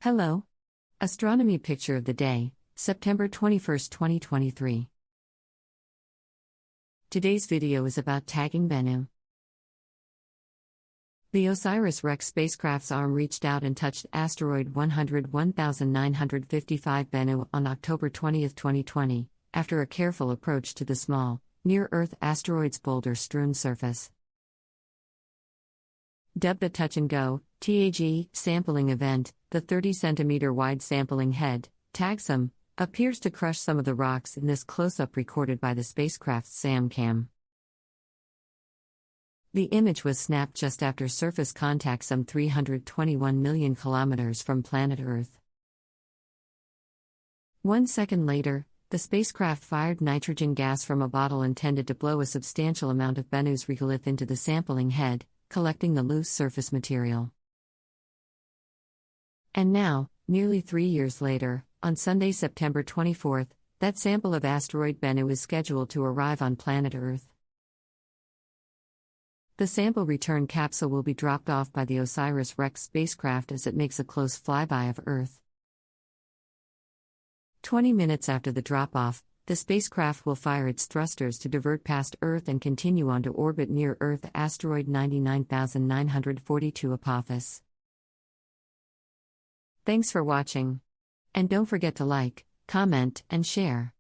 Hello. Astronomy picture of the day, September 21, 2023. Today's video is about tagging Bennu. The OSIRIS-REx spacecraft's arm reached out and touched asteroid 101,955 Bennu on October 20, 2020, after a careful approach to the small, near-Earth asteroid's boulder-strewn surface. Dubbed a touch-and-go, TAG, sampling event, the 30-centimeter wide sampling head, TAGSAM, appears to crush some of the rocks in this close-up recorded by the spacecraft's SamCam. The image was snapped just after surface contact some 321 million kilometers from planet Earth. 1 second later, the spacecraft fired nitrogen gas from a bottle intended to blow a substantial amount of Bennu's regolith into the sampling head, collecting the loose surface material. And now, nearly 3 years later, on Sunday, September 24, that sample of asteroid Bennu is scheduled to arrive on planet Earth. The sample return capsule will be dropped off by the OSIRIS-REx spacecraft as it makes a close flyby of Earth. 20 minutes after the drop-off, the spacecraft will fire its thrusters to divert past Earth and continue on to orbit near Earth asteroid 99,942 Apophis. Thanks for watching. And don't forget to like, comment, and share.